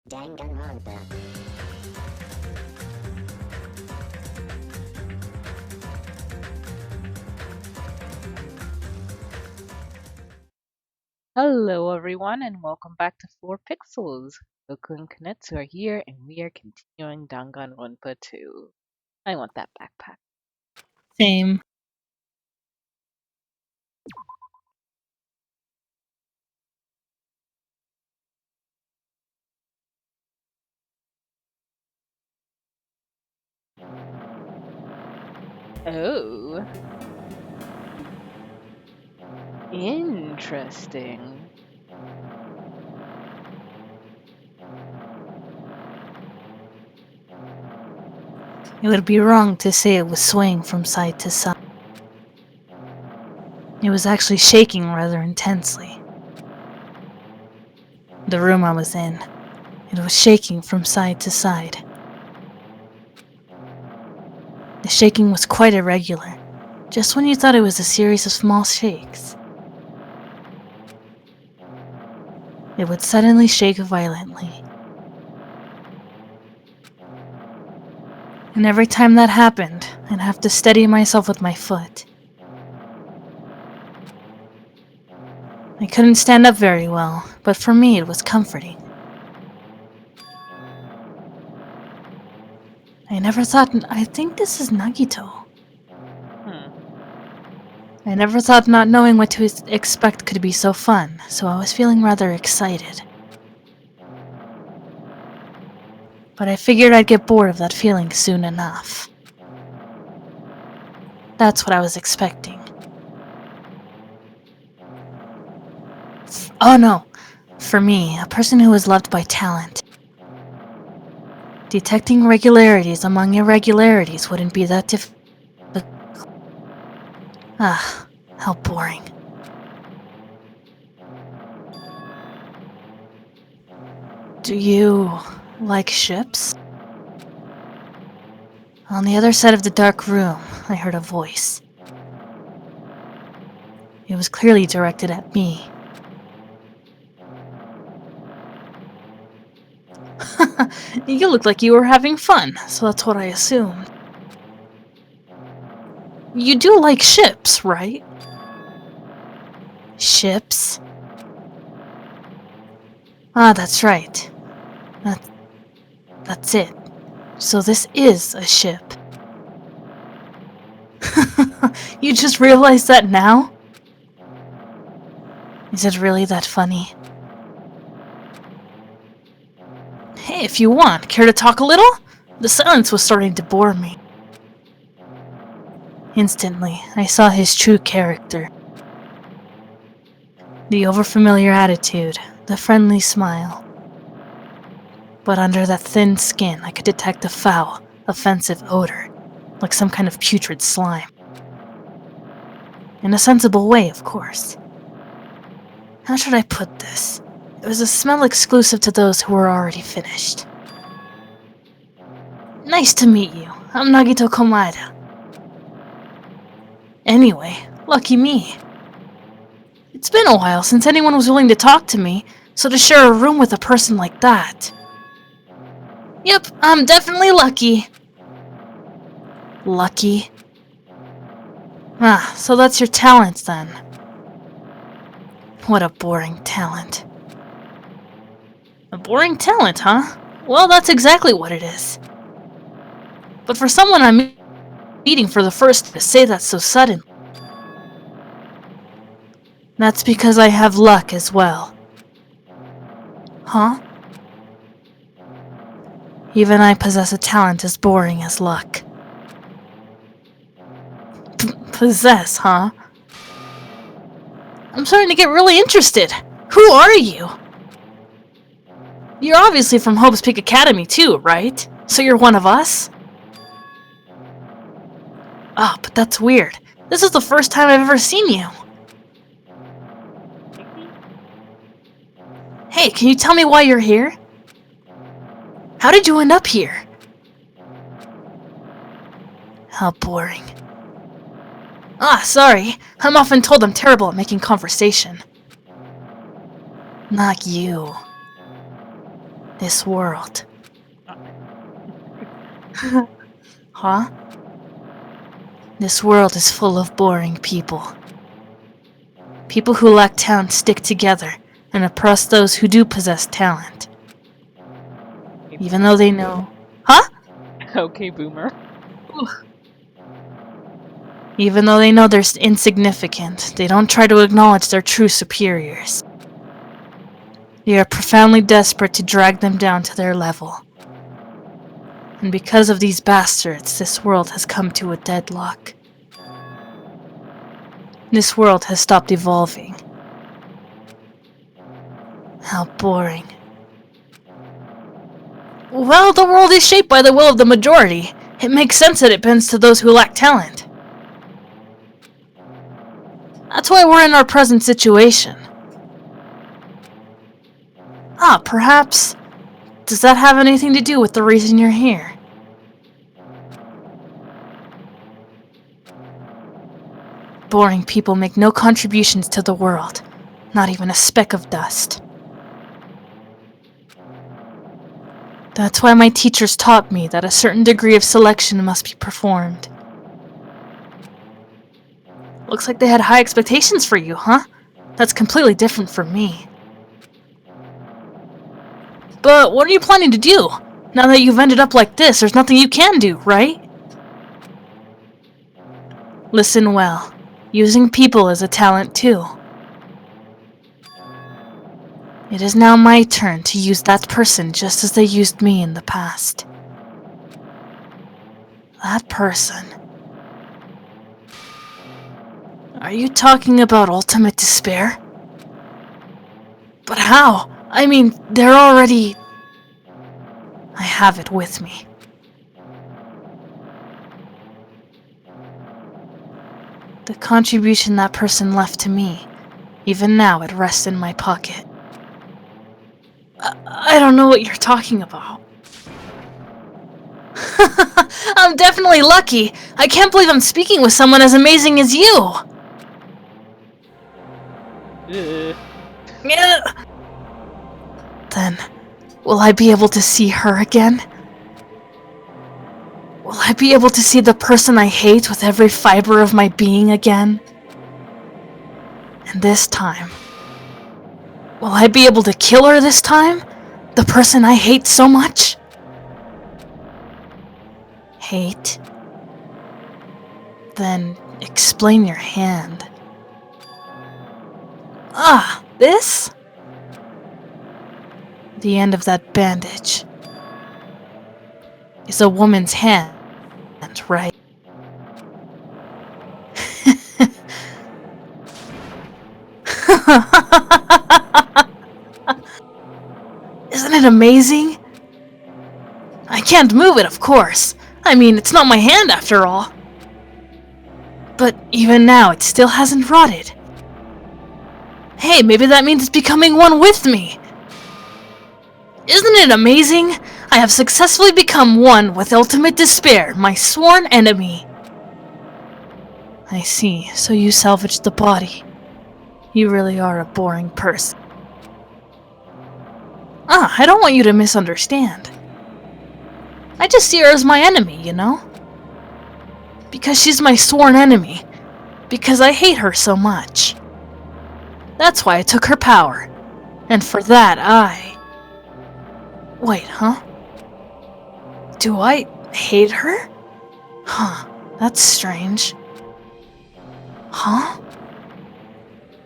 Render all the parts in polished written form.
Danganronpa. Hello, everyone, and welcome back to 4 Pixels. Goku and Kunetsu are here, and we are continuing Danganronpa 2. I want that backpack. Same. Oh, interesting. It would be wrong to say it was swaying from side to side. It was actually shaking rather intensely. The room I was in, it was shaking from side to side. The shaking was quite irregular, just when you thought it was a series of small shakes. It would suddenly shake violently. And every time that happened, I'd have to steady myself with my foot. I couldn't stand up very well, but for me it was comforting. I think this is Nagito. Hmm. I never thought not knowing what to expect could be so fun, so I was feeling rather excited. But I figured I'd get bored of that feeling soon enough. That's what I was expecting. Oh no! For me, a person who is loved by talent. Detecting regularities among irregularities wouldn't be that difficult. Ah, how boring. Do you like ships? On the other side of the dark room, I heard a voice. It was clearly directed at me. You looked like you were having fun, so that's what I assumed. You do like ships, right? Ships? Ah, that's right. That, that's it. So this is a ship. You just realized that now? Is it really that funny? Hey, if you want, care to talk a little? The silence was starting to bore me. Instantly, I saw his true character. The overfamiliar attitude, the friendly smile. But under that thin skin, I could detect a foul, offensive odor, like some kind of putrid slime. In a sensible way, of course. How should I put this? It was a smell exclusive to those who were already finished. Nice to meet you. I'm Nagito Komaeda. Anyway, lucky me. It's been a while since anyone was willing to talk to me, so to share a room with a person like that. Yep, I'm definitely lucky. Lucky? Ah, so that's your talent then. What a boring talent. A boring talent, huh? Well, that's exactly what it is. But for someone I'm meeting for the first to say that so sudden, that's because I have luck as well. Huh? Even I possess a talent as boring as luck. Possess, huh? I'm starting to get really interested. Who are you? You're obviously from Hope's Peak Academy too, right? So you're one of us? Ah, but that's weird. This is the first time I've ever seen you. Hey, can you tell me why you're here? How did you end up here? How boring. Ah, sorry. I'm often told I'm terrible at making conversation. Not you. This world. Uh-oh. Huh? This world is full of boring people. People who lack talent stick together and oppress those who do possess talent. Hey, Even boomer. though they know. Huh? Okay, boomer. Even though they know they're insignificant, they don't try to acknowledge their true superiors. They are profoundly desperate to drag them down to their level. And because of these bastards, this world has come to a deadlock. This world has stopped evolving. How boring. Well, the world is shaped by the will of the majority. It makes sense that it bends to those who lack talent. That's why we're in our present situation. Ah, perhaps. Does that have anything to do with the reason you're here? Boring people make no contributions to the world. Not even a speck of dust. That's why my teachers taught me that a certain degree of selection must be performed. Looks like they had high expectations for you, huh? That's completely different from me. But what are you planning to do? Now that you've ended up like this, there's nothing you can do, right? Listen well. Using people is a talent too. It is now my turn to use that person just as they used me in the past. That person. Are you talking about ultimate despair? But how? I mean, they're already... I have it with me. The contribution that person left to me. Even now, it rests in my pocket. I don't know what you're talking about. I'm definitely lucky. I can't believe I'm speaking with someone as amazing as you. Ugh. Yeah. Then, will I be able to see her again? Will I be able to see the person I hate with every fiber of my being again? And this time, will I be able to kill her this time? The person I hate so much? Hate? Then explain your hand. Ah, this? The end of that bandage is a woman's hand, right? Isn't it amazing? I can't move it, of course. I mean, it's not my hand after all. But even now, it still hasn't rotted. Hey, maybe that means it's becoming one with me. Isn't it amazing? I have successfully become one with ultimate despair, my sworn enemy. I see, so you salvaged the body. You really are a boring person. Ah, I don't want you to misunderstand. I just see her as my enemy, you know? Because she's my sworn enemy. Because I hate her so much. That's why I took her power. And for that, I... Wait, huh? Do I hate her? Huh, that's strange. Huh?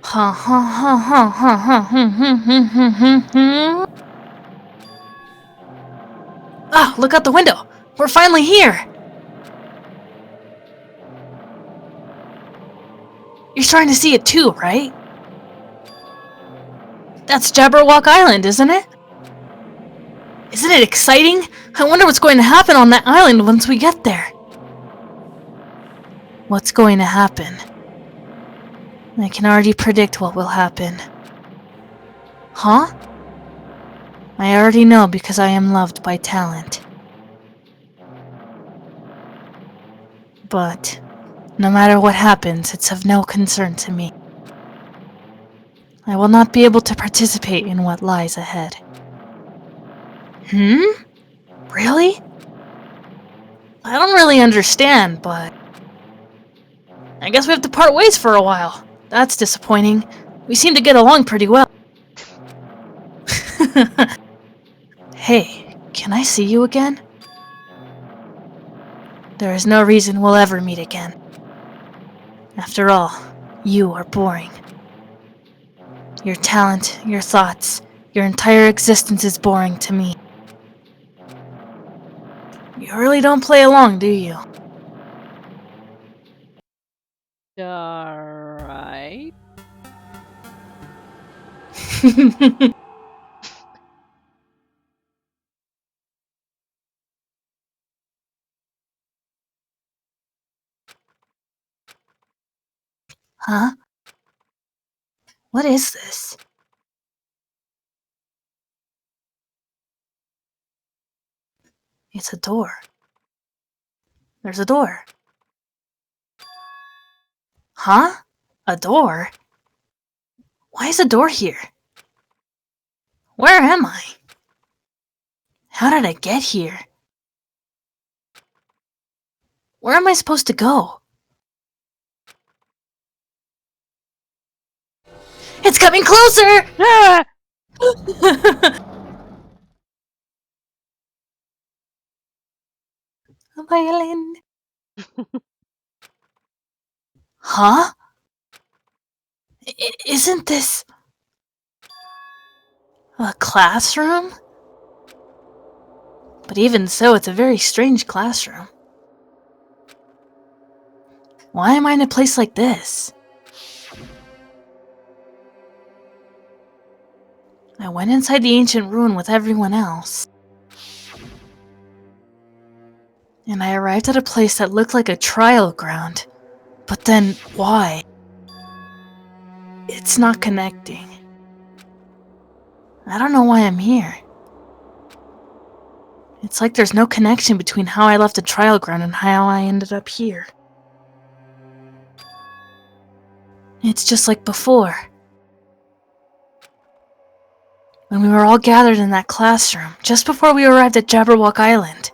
Huh, huh, huh, huh, huh, huh, Ah, look out the window! We're finally here! You're trying to see it too, right? That's Jabberwock Island, isn't it? Isn't it exciting? I wonder what's going to happen on that island once we get there. What's going to happen? I can already predict what will happen. Huh? I already know because I am loved by talent. But, no matter what happens, it's of no concern to me. I will not be able to participate in what lies ahead. Really? I don't really understand, but I guess we have to part ways for a while. That's disappointing. We seem to get along pretty well. Hey, can I see you again? There is no reason we'll ever meet again. After all, you are boring. Your talent, your thoughts, your entire existence is boring to me. You really don't play along, do you? Alright. Huh? What is this? It's a door. There's a door. Huh? A door? Why is a door here? Where am I? How did I get here? Where am I supposed to go? It's coming closer! Ah! A violin. Huh? Isn't this a classroom? But even so, it's a very strange classroom. Why am I in a place like this? I went inside the ancient ruin with everyone else. And I arrived at a place that looked like a trial ground. But then, why? It's not connecting. I don't know why I'm here. It's like there's no connection between how I left the trial ground and how I ended up here. It's just like before. When we were all gathered in that classroom, just before we arrived at Jabberwock Island.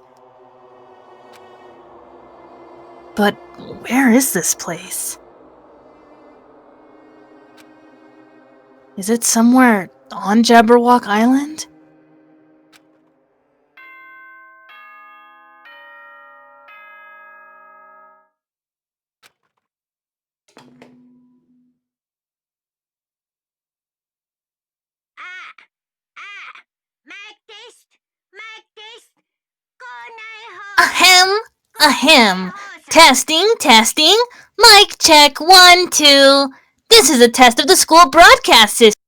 But where is this place? Is it somewhere on Jabberwock Island? Ahem! Ahem! Testing, testing! Mic check, 1, 2. This is a test of the school broadcast system.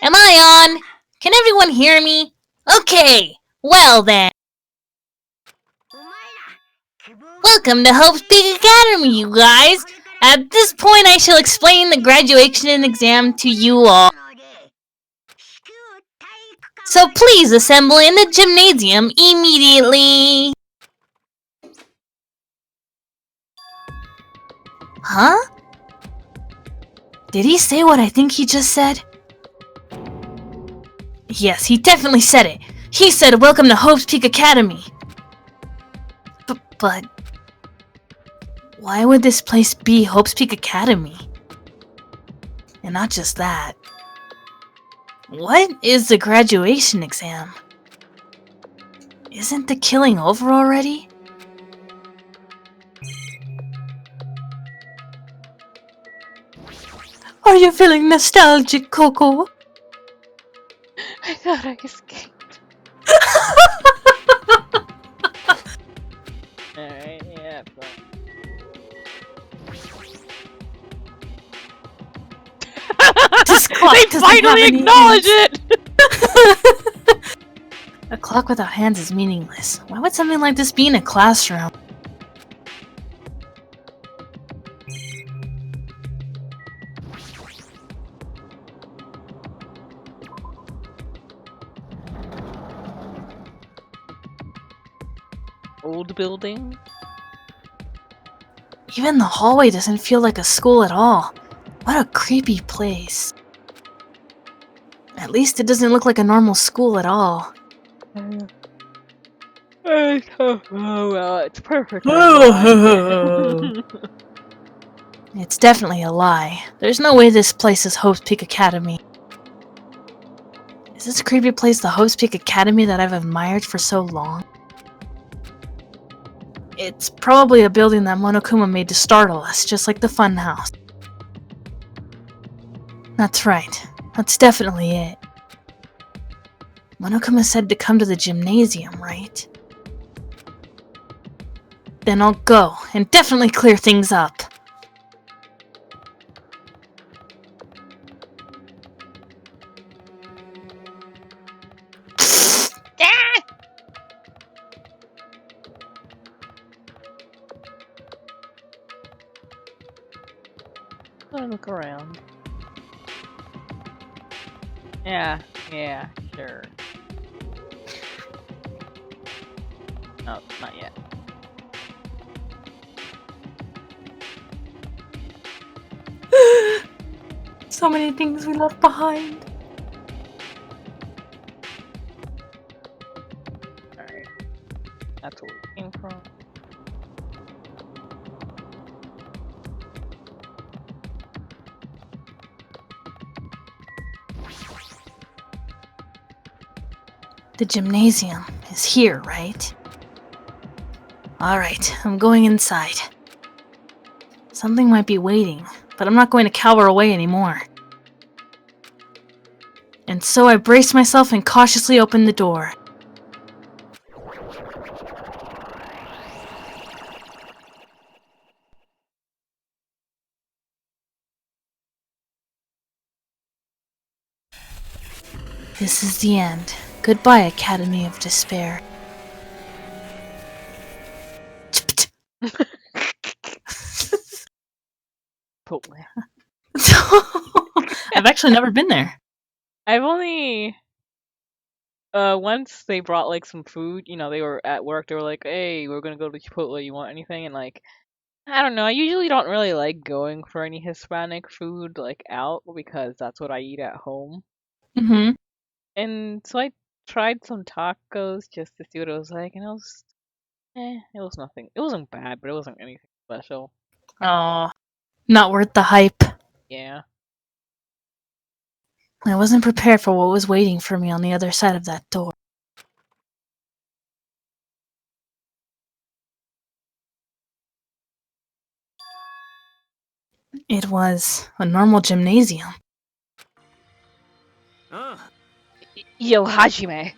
Am I on? Can everyone hear me? Okay, well then. Welcome to Hope's Big Academy, you guys! At this point, I shall explain the graduation exam to you all. So please assemble in the gymnasium immediately. Huh? Did he say what I think he just said? Yes, he definitely said it. He said, "Welcome to Hope's Peak Academy." But why would this place be Hope's Peak Academy? And not just that. What is the graduation exam? Isn't the killing over already? Are you feeling nostalgic, Coco? I thought I escaped. Alright, yeah, fine. This clock They doesn't finally have any acknowledge hands. it! A clock without hands is meaningless. Why would something like this be in a classroom? Old building? Even the hallway doesn't feel like a school at all. What a creepy place. At least it doesn't look like a normal school at all. Oh, well, it's perfectly aligned. It's definitely a lie. There's no way this place is Hope's Peak Academy. Is this creepy place the Hope's Peak Academy that I've admired for so long? It's probably a building that Monokuma made to startle us, just like the funhouse. That's right. That's definitely it. Monokuma said to come to the gymnasium, right? Then I'll go, and definitely clear things up. I'll look around. Yeah, sure. No, not yet. So many things we left behind. Alright. That's where we came from. The gymnasium is here, right? Alright, I'm going inside. Something might be waiting, but I'm not going to cower away anymore. And so I braced myself and cautiously opened the door. This is the end. Goodbye, Academy of Despair. Totally. I've actually never been there. I've only once they brought like some food, you know, they were at work, they were like, "Hey, we're gonna go to Chipotle, you want anything?" And like, I don't know, I usually don't really like going for any Hispanic food like out because that's what I eat at home. Mm-hmm. And so I tried some tacos just to see what it was like, and it was nothing. It wasn't bad, but it wasn't anything special. Aw. Not worth the hype. Yeah. I wasn't prepared for what was waiting for me on the other side of that door. It was a normal gymnasium. Yo, Hajime.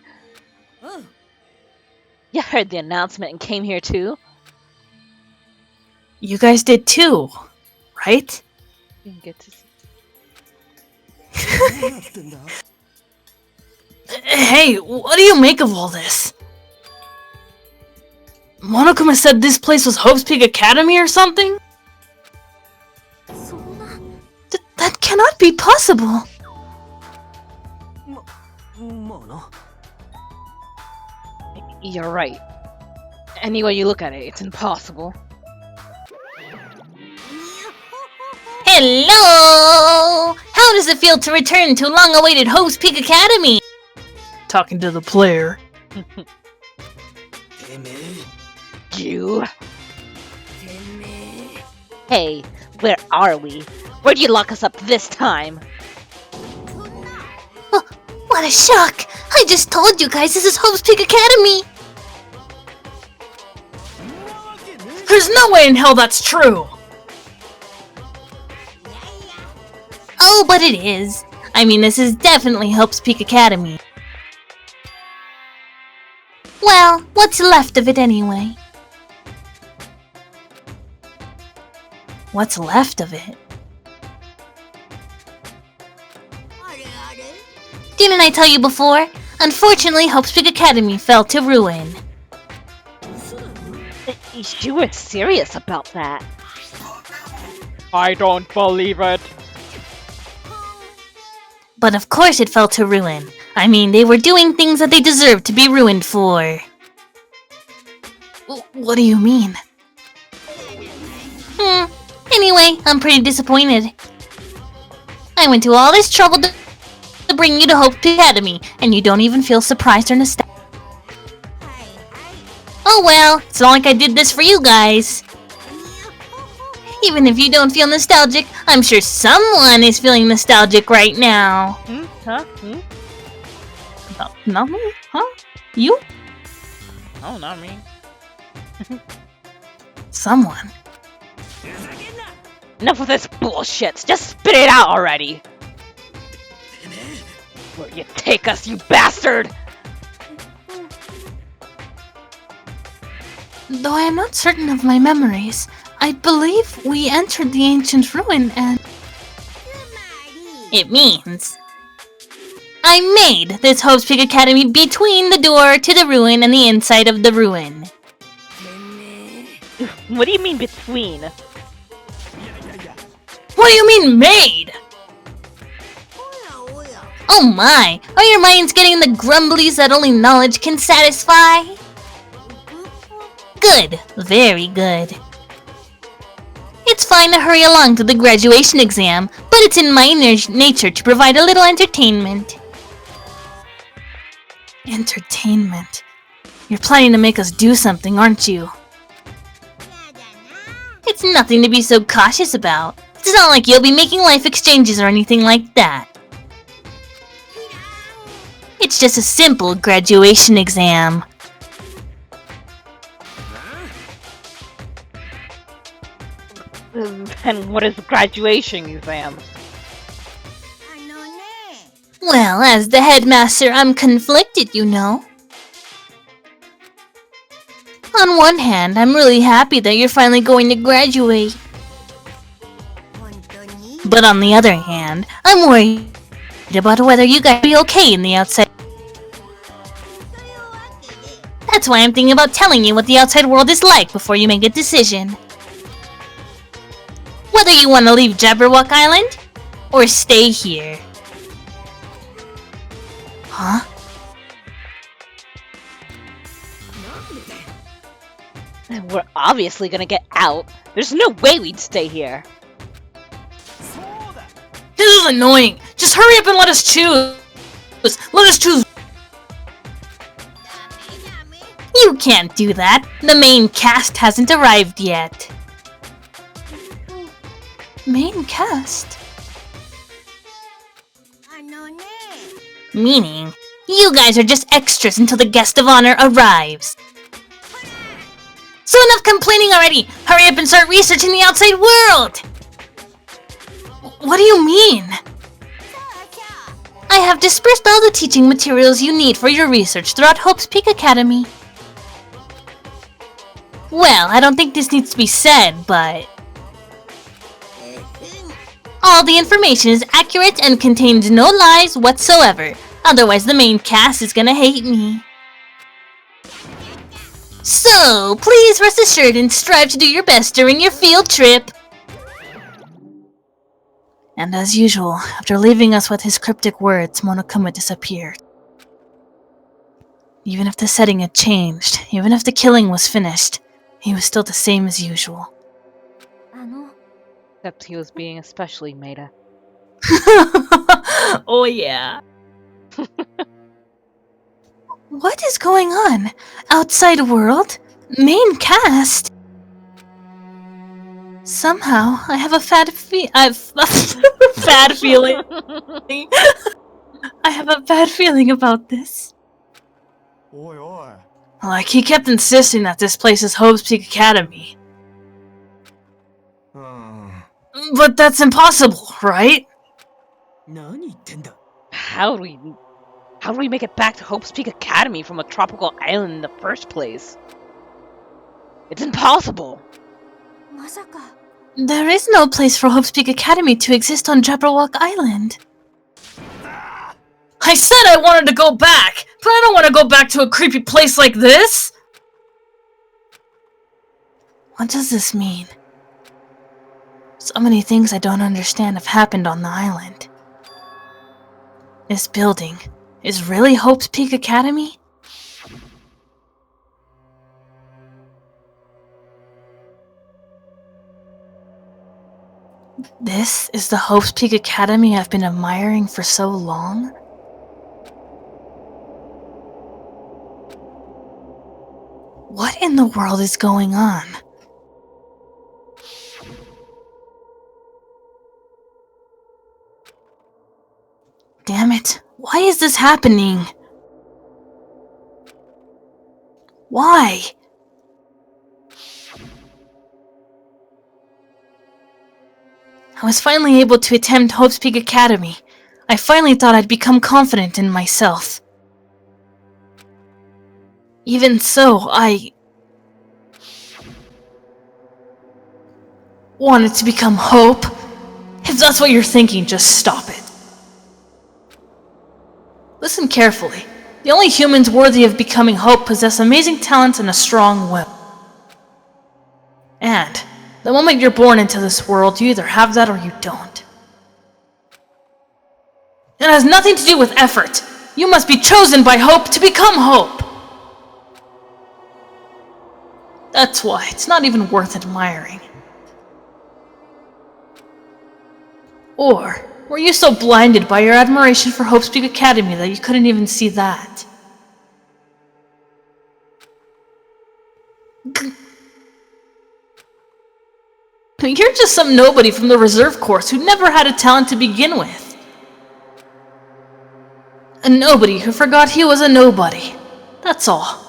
You heard the announcement and came here too? You guys did too, right? Didn't get to see. Hey, what do you make of all this? Monokuma said this place was Hope's Peak Academy or something? That cannot be possible. You're right. Any way you look at it, it's impossible. Hello! How does it feel to return to long-awaited Hope's Peak Academy? Talking to the player. You? Hey, where are we? Where'd you lock us up this time? What a shock! I just told you guys this is Hope's Peak Academy! There's no way in hell that's true! Oh, but it is. I mean, this is definitely Hope's Peak Academy. Well, what's left of it anyway? What's left of it? Didn't I tell you before? Unfortunately, Hope's Peak Academy fell to ruin. You were serious about that. I don't believe it. But of course it fell to ruin. I mean, they were doing things that they deserved to be ruined for. What do you mean? Anyway, I'm pretty disappointed. I went to all this trouble to bring you to Hope Academy, and you don't even feel surprised or nostalgic. Oh well, it's not like I did this for you guys. Even if you don't feel nostalgic, I'm sure someone is feeling nostalgic right now. Huh? Not me? Huh? You? Oh, not me. Someone. Enough of this bullshit. Just spit it out already. Where you take us, you bastard! Though I am not certain of my memories, I believe we entered the ancient ruin and... It means... I made this Hope's Peak Academy between the door to the ruin and the inside of the ruin. What do you mean between? What do you mean made? Oh my, are your minds getting the grumblies that only knowledge can satisfy? Good, very good. It's fine to hurry along to the graduation exam, but it's in my nature to provide a little entertainment. Entertainment? You're planning to make us do something, aren't you? It's nothing to be so cautious about. It's not like you'll be making life exchanges or anything like that. It's just a simple graduation exam. And what is the graduation exam? Well, as the headmaster, I'm conflicted, you know. On one hand, I'm really happy that you're finally going to graduate. But on the other hand, I'm worried about whether you guys will be okay in the outside. That's why I'm thinking about telling you what the outside world is like before you make a decision. Whether you want to leave Jabberwock Island, or stay here. Huh? We're obviously gonna get out. There's no way we'd stay here. This is annoying. Just hurry up and let us choose. Let us choose. You can't do that. The main cast hasn't arrived yet. Main cast? Meaning, you guys are just extras until the guest of honor arrives. So enough complaining already! Hurry up and start researching the outside world! What do you mean? I have dispersed all the teaching materials you need for your research throughout Hope's Peak Academy. Well, I don't think this needs to be said, but... all the information is accurate and contains no lies whatsoever. Otherwise, the main cast is gonna hate me. So, please rest assured and strive to do your best during your field trip. And as usual, after leaving us with his cryptic words, Monokuma disappeared. Even if the setting had changed, even if the killing was finished, he was still the same as usual. Except he was being especially meta. Oh yeah. What is going on? Outside world? Main cast? Somehow, I have a bad feeling. I have a bad feeling about this. Like, he kept insisting that this place is Hope's Peak Academy. But that's impossible, right? How do we make it back to Hope's Peak Academy from a tropical island in the first place? It's impossible! There is no place for Hope's Peak Academy to exist on Jabberwock Island. I said I wanted to go back, but I don't want to go back to a creepy place like this! What does this mean? So many things I don't understand have happened on the island. This building is really Hope's Peak Academy? This is the Hope's Peak Academy I've been admiring for so long? What in the world is going on? Damn it. Why is this happening? Why? I was finally able to attend Hope's Peak Academy. I finally thought I'd become confident in myself. Even so, I wanted to become Hope. If that's what you're thinking, just stop it. Listen carefully. The only humans worthy of becoming Hope possess amazing talents and a strong will. And the moment you're born into this world, you either have that or you don't. It has nothing to do with effort. You must be chosen by Hope to become Hope. That's why it's not even worth admiring. Or were you so blinded by your admiration for Hope's Peak Academy that you couldn't even see that? You're just some nobody from the reserve course who never had a talent to begin with. A nobody who forgot he was a nobody. That's all.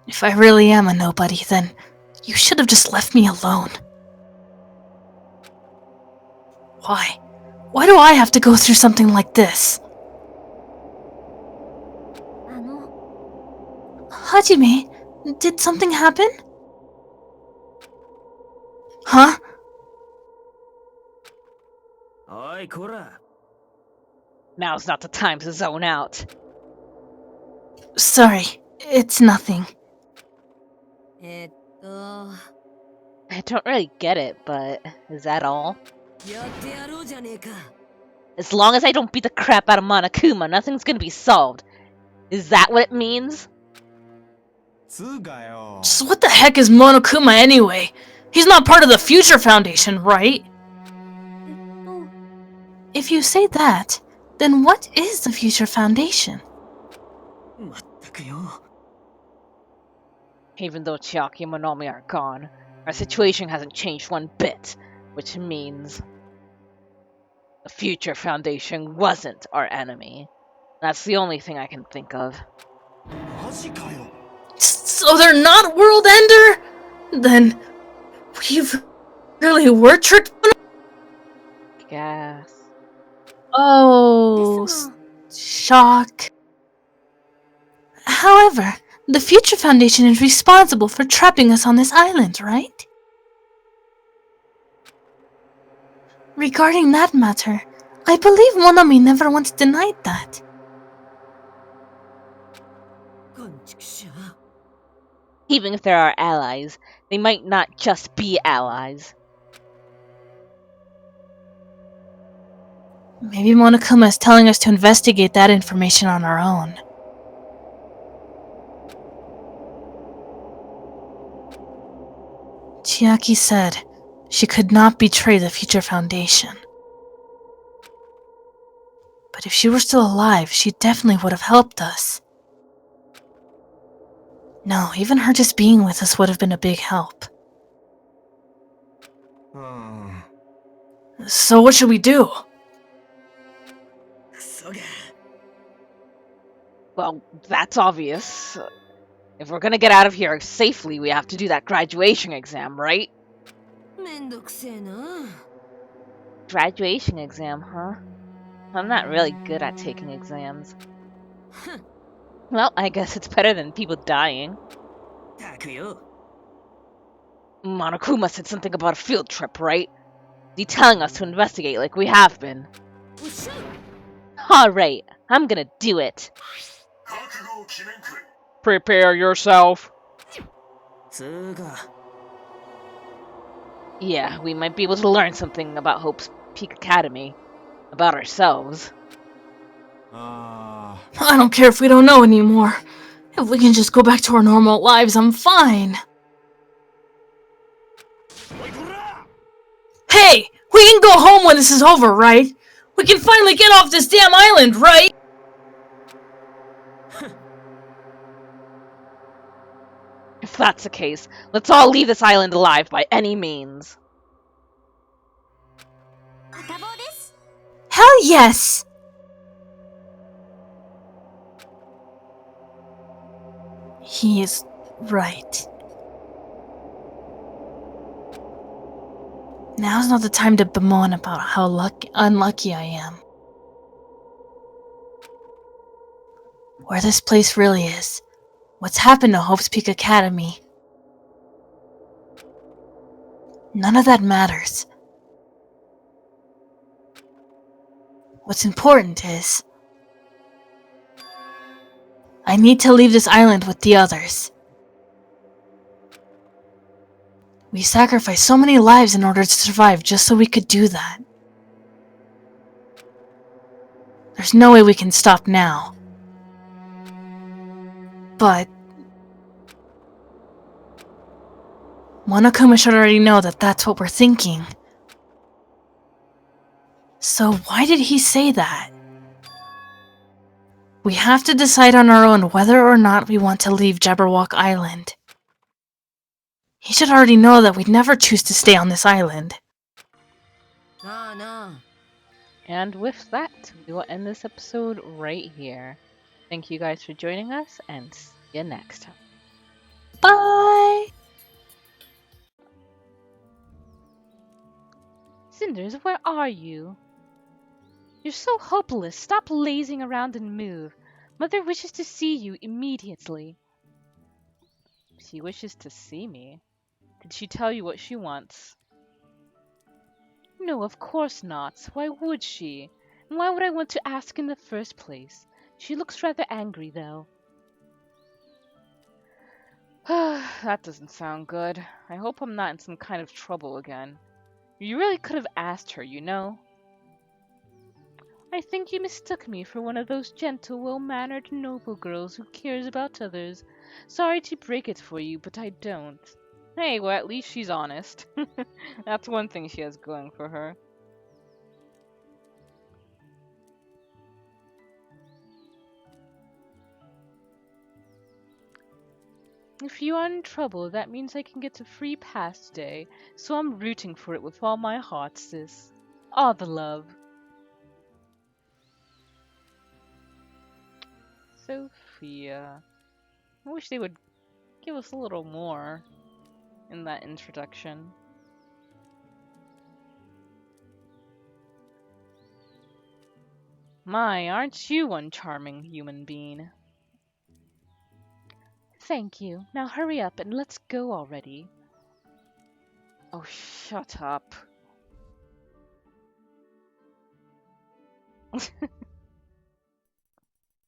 If I really am a nobody, then you should have just left me alone. Why? Why do I have to go through something like this? Hajime, did something happen? Huh? Oi, Kura. Now's not the time to zone out. Sorry, it's nothing. I don't really get it, but is that all? As long as I don't beat the crap out of Monokuma, nothing's gonna be solved. Is that what it means? So what the heck is Monokuma anyway? He's not part of the Future Foundation, right? If you say that, then what is the Future Foundation? Even though Chiaki and Monomi are gone, our situation hasn't changed one bit, which means the Future Foundation wasn't our enemy. That's the only thing I can think of. So they're not World Ender? Then we really were tricked? Guess. Oh, shock. However, the Future Foundation is responsible for trapping us on this island, right? Regarding that matter, I believe Monomi never once denied that. Even if there are allies, they might not just be allies. Maybe Monokuma is telling us to investigate that information on our own. Chiaki said she could not betray the Future Foundation. But if she were still alive, she definitely would have helped us. No, even her just being with us would have been a big help. So what should we do? Well, that's obvious. If we're gonna get out of here safely, we have to do that graduation exam, right? Graduation exam, huh? I'm not really good at taking exams. Well, I guess it's better than people dying. Monokuma said something about a field trip, right? He's telling us to investigate like we have been. Alright, I'm gonna do it. Prepare yourself. Yeah, we might be able to learn something about Hope's Peak Academy. About ourselves. I don't care if we don't know anymore. If we can just go back to our normal lives, I'm fine. Hey! We can go home when this is over, right? We can finally get off this damn island, right? If that's the case, let's all leave this island alive by any means. Hell yes! He is right. Now's not the time to bemoan about how unlucky I am. Where this place really is. What's happened to Hope's Peak Academy. None of that matters. What's important is... I need to leave this island with the others. We sacrificed so many lives in order to survive just so we could do that. There's no way we can stop now. But... Monokuma should already know that that's what we're thinking. So why did he say that? We have to decide on our own whether or not we want to leave Jabberwock Island. He should already know that we'd never choose to stay on this island. And with that, we will end this episode right here. Thank you guys for joining us, and see you next time. Bye! Cinders, where are you? You're so hopeless. Stop lazing around and move. Mother wishes to see you immediately. She wishes to see me? Did she tell you what she wants? No, of course not. Why would she? And why would I want to ask in the first place? She looks rather angry, though. That doesn't sound good. I hope I'm not in some kind of trouble again. You really could have asked her, you know? I think you mistook me for one of those gentle, well-mannered, noble girls who cares about others. Sorry to break it for you, but I don't. Hey, well, at least she's honest. That's one thing she has going for her. If you are in trouble, that means I can get a free pass today, so I'm rooting for it with all my heart, sis. All the love. Sophia. I wish they would give us a little more in that introduction. My, aren't you one charming human being? Thank you. Now hurry up and let's go already. Oh, shut up.